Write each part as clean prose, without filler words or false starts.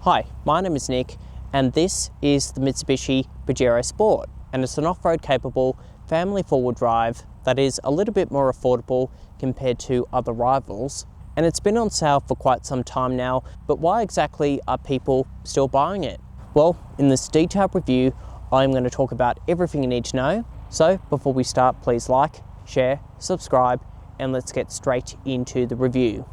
Hi, my name is Nick and this is the Mitsubishi Pajero Sport, and it's an off-road capable family four-wheel drive that is a little bit more affordable compared to other rivals, and it's been on sale for quite some time now. But why exactly are people still buying it? Well, in this detailed review I'm going to talk about everything you need to know. So before we start, please like, share, subscribe, and let's get straight into the review.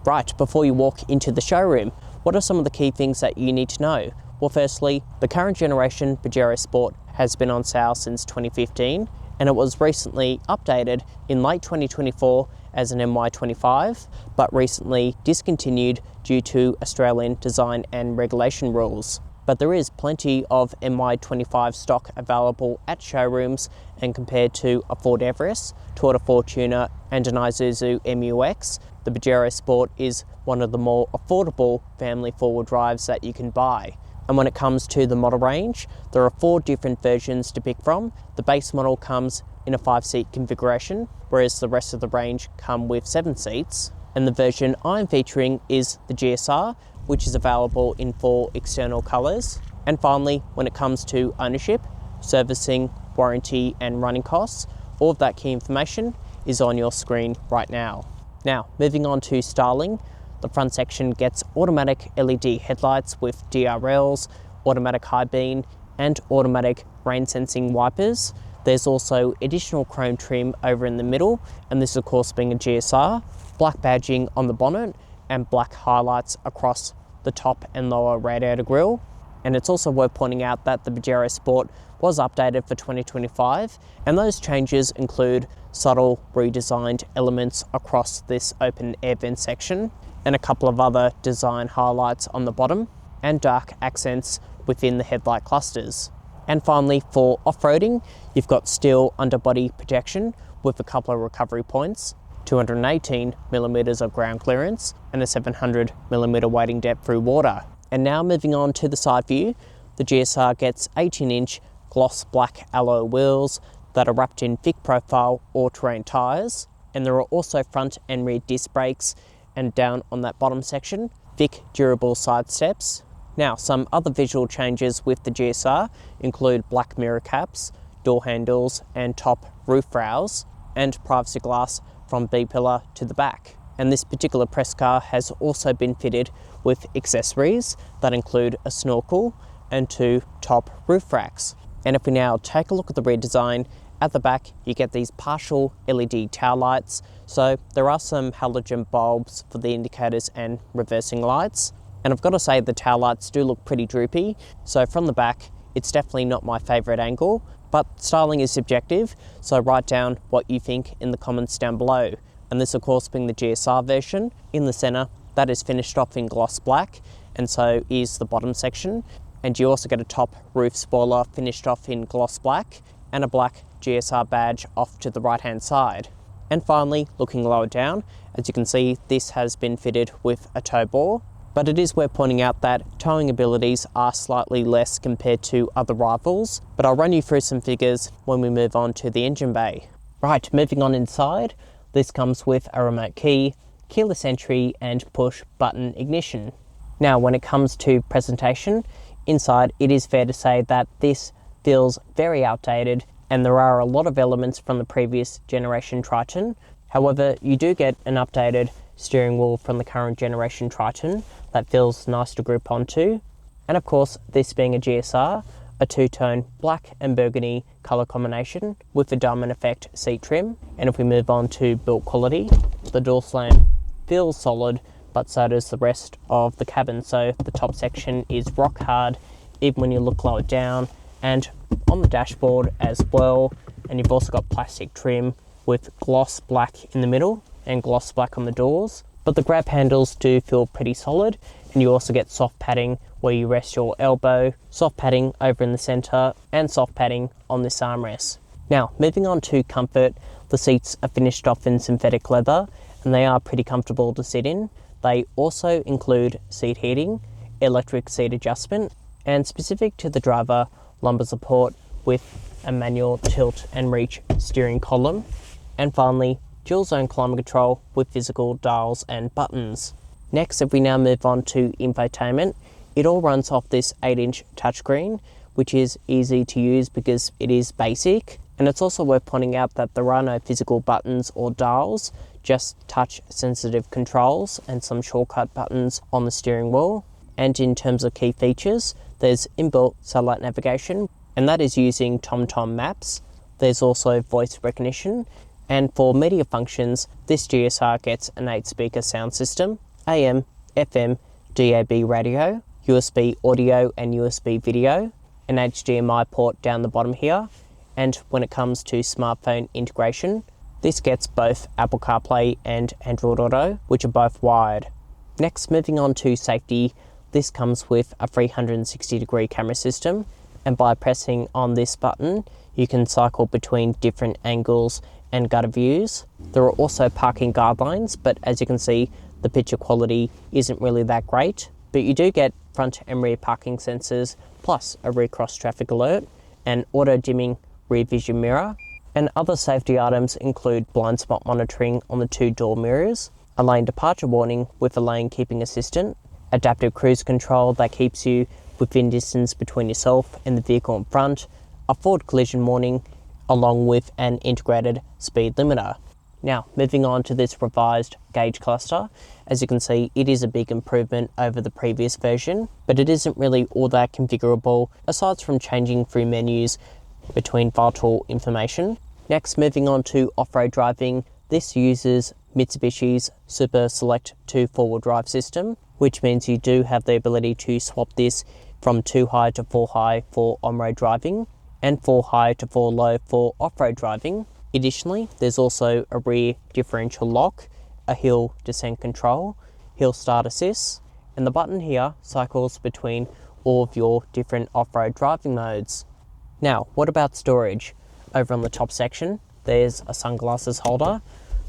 Right, before you walk into the showroom, what are some of the key things that you need to know? Well, firstly, the current generation Pajero Sport has been on sale since 2015, and it was recently updated in late 2024 as an MY25, but recently discontinued due to Australian design and regulation rules. But there is plenty of MY25 stock available at showrooms, and compared to a Ford Everest, Toyota Fortuner and an Isuzu MU-X, the Pajero Sport is one of the more affordable family four-wheel drives that you can buy. And when it comes to the model range, there are 4 different versions to pick from. The base model comes in a 5-seat configuration, whereas the rest of the range come with 7 seats. And the version I'm featuring is the GSR, which is available in 4 external colours. And finally, when it comes to ownership, servicing, warranty and running costs, all of that key information is on your screen right now. Now, moving on to styling, the front section gets automatic LED headlights with DRLs, automatic high beam and automatic rain sensing wipers. There's also additional chrome trim over in the middle, and this of course being a GSR, black badging on the bonnet and black highlights across the top and lower radiator grille. And it's also worth pointing out that the Pajero Sport was updated for 2025, and those changes include subtle redesigned elements across this open air vent section, and a couple of other design highlights on the bottom, and dark accents within the headlight clusters. And finally, for off-roading, you've got steel underbody protection with a couple of recovery points, 218mm of ground clearance, and a 700mm wading depth through water. And now moving on to the side view, the GSR gets 18-inch gloss black alloy wheels that are wrapped in thick profile all-terrain tyres, and there are also front and rear disc brakes, and down on that bottom section, thick durable side steps. Now, some other visual changes with the GSR include black mirror caps, door handles and top roof rails, and privacy glass from B-pillar to the back. And this particular press car has also been fitted with accessories that include a snorkel and 2 top roof racks. And if we now take a look at the rear design, at the back you get these partial LED tail lights, so there are some halogen bulbs for the indicators and reversing lights. And I've got to say the tail lights do look pretty droopy, so from the back it's definitely not my favourite angle, but styling is subjective, so write down what you think in the comments down below. And this of course being the GSR version, in the centre that is finished off in gloss black, and so is the bottom section. And you also get a top roof spoiler finished off in gloss black, and a black GSR badge off to the right hand side. And finally, looking lower down, as you can see, this has been fitted with a tow bore, but it is worth pointing out that towing abilities are slightly less compared to other rivals, but I'll run you through some figures when we move on to the engine bay. Right, moving on inside, this comes with a remote key, keyless entry and push button ignition. Now, when it comes to presentation, inside it is fair to say that this feels very outdated, and there are a lot of elements from the previous generation Triton. However, you do get an updated steering wheel from the current generation Triton that feels nice to grip onto. And of course, this being a GSR, a 2-tone black and burgundy colour combination with a diamond effect seat trim. And if we move on to build quality, the door slam feels solid, but so does the rest of the cabin. So the top section is rock hard, even when you look lower down, and on the dashboard as well. And you've also got plastic trim with gloss black in the middle and gloss black on the doors. But the grab handles do feel pretty solid, and you also get soft padding where you rest your elbow, soft padding over in the centre, and soft padding on this armrest. Now, moving on to comfort, the seats are finished off in synthetic leather, and they are pretty comfortable to sit in. They also include seat heating, electric seat adjustment, and specific to the driver, lumbar support with a manual tilt and reach steering column. And finally, dual zone climate control with physical dials and buttons. Next, if we now move on to infotainment, it all runs off this 8-inch touchscreen, which is easy to use because it is basic. And it's also worth pointing out that there are no physical buttons or dials, just touch sensitive controls and some shortcut buttons on the steering wheel. And in terms of key features, there's inbuilt satellite navigation, and that is using TomTom maps. There's also voice recognition, and for media functions, this GSR gets an 8-speaker sound system, AM, FM, DAB radio, USB audio and USB video, an HDMI port down the bottom here, and when it comes to smartphone integration, this gets both Apple CarPlay and Android Auto, which are both wired. Next, moving on to safety, this comes with a 360-degree camera system, and by pressing on this button, you can cycle between different angles and gutter views. There are also parking guidelines, but as you can see, the picture quality isn't really that great, but you do get front and rear parking sensors, plus a rear cross traffic alert, and auto dimming rear vision mirror. And other safety items include blind spot monitoring on the 2 door mirrors, a lane departure warning with a lane keeping assistant, adaptive cruise control that keeps you within distance between yourself and the vehicle in front, a forward collision warning, along with an integrated speed limiter. Now, moving on to this revised gauge cluster, as you can see, it is a big improvement over the previous version, but it isn't really all that configurable, aside from changing through menus between vital information. Next, moving on to off-road driving, this uses Mitsubishi's Super Select 2 4-wheel drive system, which means you do have the ability to swap this from 2 high to 4 high for on-road driving, and 4 high to 4 low for off-road driving. Additionally, there's also a rear differential lock, a hill descent control, hill start assist, and the button here cycles between all of your different off-road driving modes. Now, what about storage? Over on the top section, there's a sunglasses holder.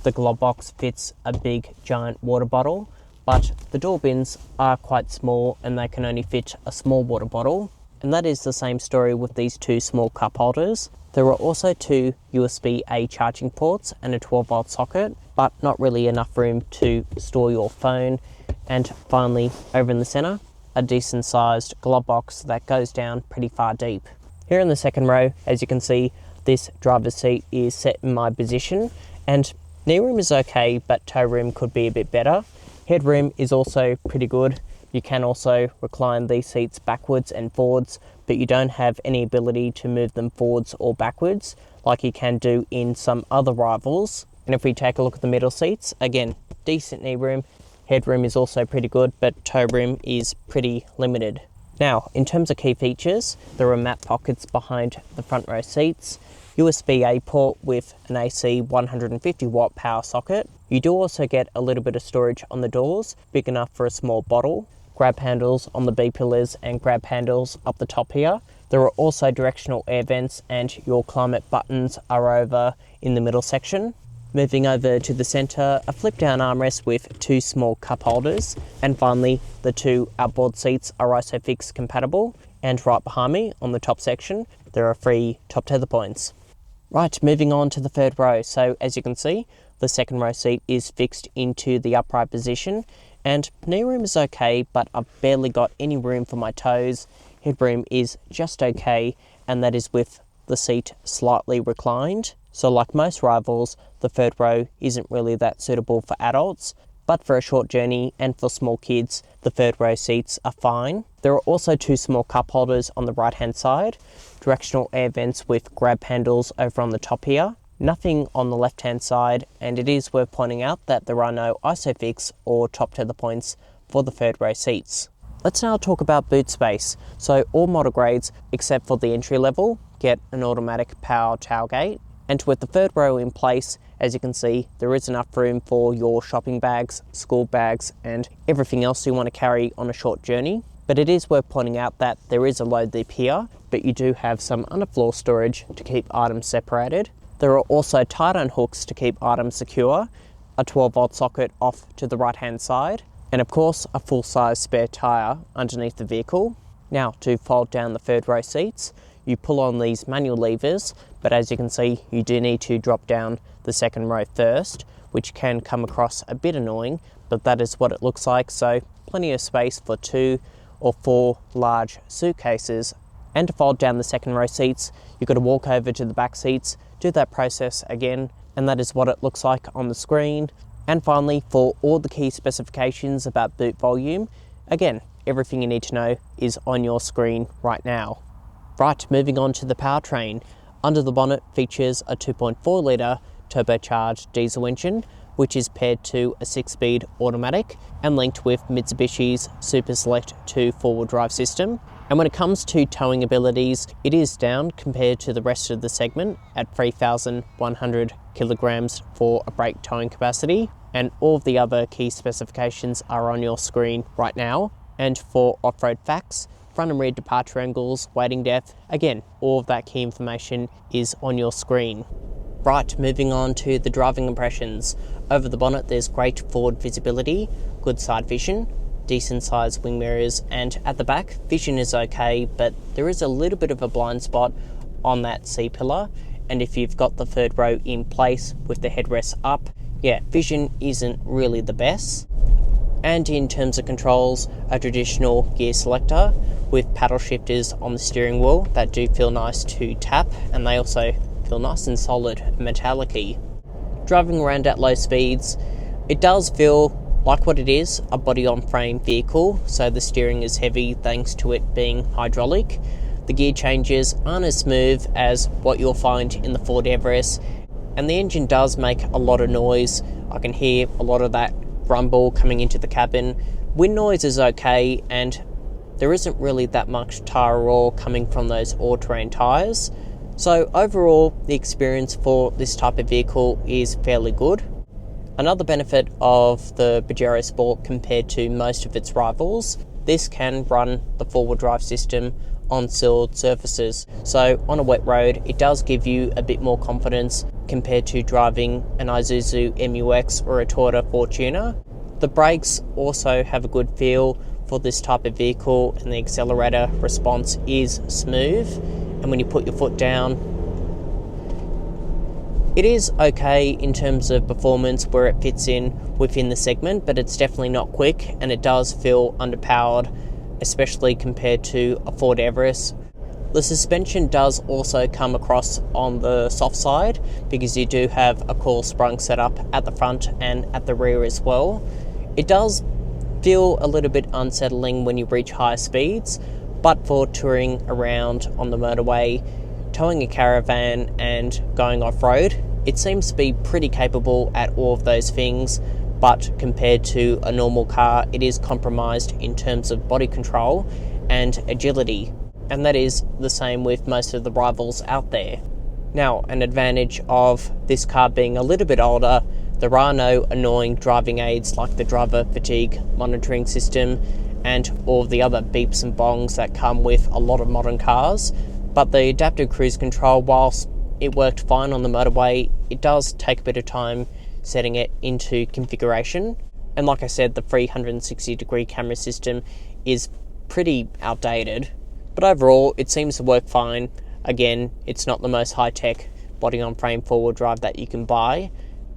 The glove box fits a big giant water bottle, but the door bins are quite small and they can only fit a small water bottle. And that is the same story with these 2 small cup holders. There are also 2 USB-A charging ports and a 12-volt socket, but not really enough room to store your phone. And finally, over in the center, a decent sized glove box that goes down pretty far deep. Here in the second row, as you can see, this driver's seat is set in my position, and knee room is okay, but toe room could be a bit better. Headroom is also pretty good. You can also recline these seats backwards and forwards, but you don't have any ability to move them forwards or backwards like you can do in some other rivals. And if we take a look at the middle seats, again, decent knee room. Headroom is also pretty good, but toe room is pretty limited. Now, in terms of key features, there are map pockets behind the front row seats, USB-A port with an AC 150 watt power socket. You do also get a little bit of storage on the doors, big enough for a small bottle. Grab handles on the B-pillars and grab handles up the top here. There are also directional air vents, and your climate buttons are over in the middle section. Moving over to the center, a flip down armrest with 2 small cup holders. And finally, the 2 outboard seats are ISOFIX compatible. And right behind me on the top section, there are 3 top tether points. Right, moving on to the third row. So as you can see, the second row seat is fixed into the upright position, and knee room is okay, but I've barely got any room for my toes. Headroom is just okay, and that is with the seat slightly reclined. So like most rivals, the third row isn't really that suitable for adults, but for a short journey and for small kids, the third row seats are fine. There are also 2 small cup holders on the right hand side, directional air vents with grab handles over on the top here. Nothing on the left hand side, and it is worth pointing out that there are no ISOFIX or top tether points for the third row seats. Let's now talk about boot space. So all model grades, except for the entry level, get an automatic power tailgate. And with the third row in place, as you can see, there is enough room for your shopping bags, school bags, and everything else you want to carry on a short journey. But it is worth pointing out that there is a load lip here, but you do have some underfloor storage to keep items separated. There are also tie-down hooks to keep items secure, a 12-volt socket off to the right-hand side, and of course a full-size spare tyre underneath the vehicle. Now, to fold down the third row seats, you pull on these manual levers, but as you can see, you do need to drop down the second row first, which can come across a bit annoying, but that is what it looks like. So plenty of space for 2 or 4 large suitcases. And to fold down the second row seats, you've got to walk over to the back seats, do that process again, and that is what it looks like on the screen. And finally, for all the key specifications about boot volume, again, everything you need to know is on your screen right now. Right, moving on to the powertrain. Under the bonnet features a 2.4 litre turbocharged diesel engine, which is paired to a 6-speed automatic and linked with Mitsubishi's Super Select 2 four-wheel drive system. And when it comes to towing abilities, it is down compared to the rest of the segment at 3,100 kilograms for a brake towing capacity. And all of the other key specifications are on your screen right now. And for off-road facts, front and rear departure angles, waiting depth, again, all of that key information is on your screen. Right, moving on to the driving impressions. Over the bonnet, there's great forward visibility, good side vision, decent sized wing mirrors, and at the back, vision is okay, but there is a little bit of a blind spot on that C-pillar, and if you've got the third row in place with the headrest up, yeah, vision isn't really the best. And in terms of controls, a traditional gear selector with paddle shifters on the steering wheel that do feel nice to tap, and they also feel nice and solid and metallic-y. Driving around at low speeds, it does feel like what it is, a body-on-frame vehicle, so the steering is heavy thanks to it being hydraulic. The gear changes aren't as smooth as what you'll find in the Ford Everest, and the engine does make a lot of noise. I can hear a lot of that rumble coming into the cabin. Wind noise is okay, and there isn't really that much tire roar coming from those all-terrain tyres. So overall, the experience for this type of vehicle is fairly good. Another benefit of the Pajero Sport compared to most of its rivals, this can run the four-wheel drive system on sealed surfaces. So on a wet road, it does give you a bit more confidence compared to driving an Isuzu MU-X or a Toyota Fortuner. The brakes also have a good feel for this type of vehicle, and the accelerator response is smooth. And when you put your foot down, it is okay in terms of performance where it fits in within the segment, but it's definitely not quick, and it does feel underpowered, especially compared to a Ford Everest. The suspension does also come across on the soft side because you do have a coil sprung setup at the front and at the rear as well. It does feel a little bit unsettling when you reach higher speeds, but for touring around on the motorway, towing a caravan and going off-road, it seems to be pretty capable at all of those things, but compared to a normal car, it is compromised in terms of body control and agility, and that is the same with most of the rivals out there. Now, an advantage of this car being a little bit older, there are no annoying driving aids like the driver fatigue monitoring system and all of the other beeps and bongs that come with a lot of modern cars. But the adaptive cruise control, whilst it worked fine on the motorway, it does take a bit of time setting it into configuration. And like I said, the 360-degree camera system is pretty outdated, but overall it seems to work fine. Again, it's not the most high-tech body-on-frame four-wheel drive that you can buy,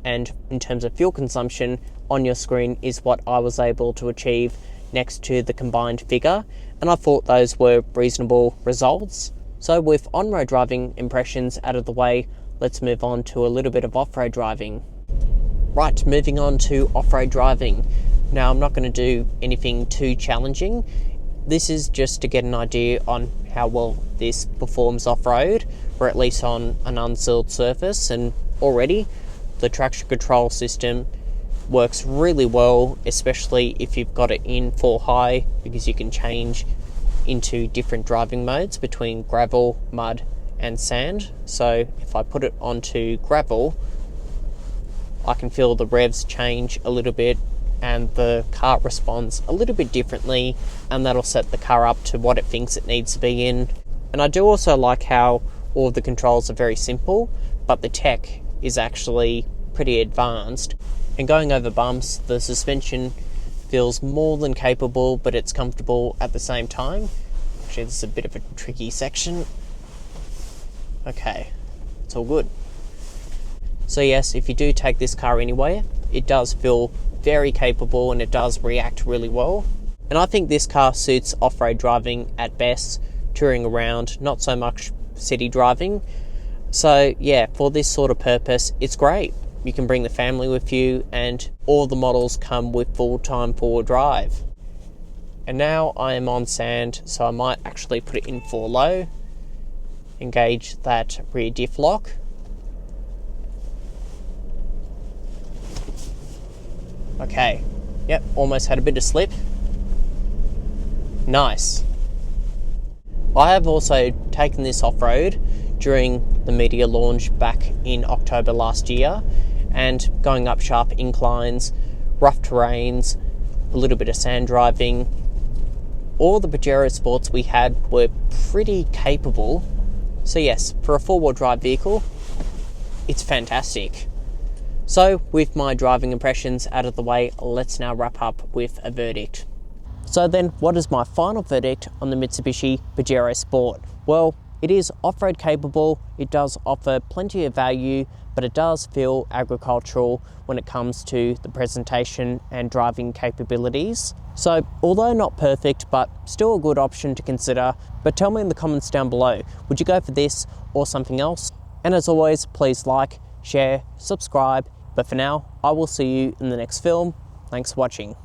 and in terms of fuel consumption, on your screen is what I was able to achieve next to the combined figure, and I thought those were reasonable results. So with on-road driving impressions out of the way, let's move on to a little bit of off-road driving. Right, moving on to off-road driving. Now, I'm not going to do anything too challenging. This is just to get an idea on how well this performs off-road, or at least on an unsealed surface, and already the traction control system works really well, especially if you've got it in 4 high, because you can change into different driving modes between gravel, mud and sand. So if I put it onto gravel, I can feel the revs change a little bit and the car responds a little bit differently, and that'll set the car up to what it thinks it needs to be in. And I do also like how all of the controls are very simple, but the tech is actually pretty advanced. And going over bumps, the suspension feels more than capable, but it's comfortable at the same time. Actually, this is a bit of a tricky section. Okay, it's all good. So yes, if you do take this car anywhere, it does feel very capable and it does react really well. And I think this car suits off-road driving at best, touring around, not so much city driving. So yeah, for this sort of purpose, it's great. You can bring the family with you, and all the models come with full-time four-wheel drive. And now I am on sand, so I might actually put it in 4 low, engage that rear diff lock. Okay, yep, almost had a bit of slip. Nice. I have also taken this off-road during the media launch back in October last year, and going up sharp inclines, rough terrains, a little bit of sand driving. All the Pajero Sports we had were pretty capable. So yes, for a 4-wheel drive vehicle, it's fantastic. So with my driving impressions out of the way, let's now wrap up with a verdict. So then, what is my final verdict on the Mitsubishi Pajero Sport? Well, it is off-road capable, it does offer plenty of value, but it does feel agricultural when it comes to the presentation and driving capabilities. So, although not perfect, but still a good option to consider. But tell me in the comments down below, would you go for this or something else? And as always, please like, share, subscribe. But for now, I will see you in the next film. Thanks for watching.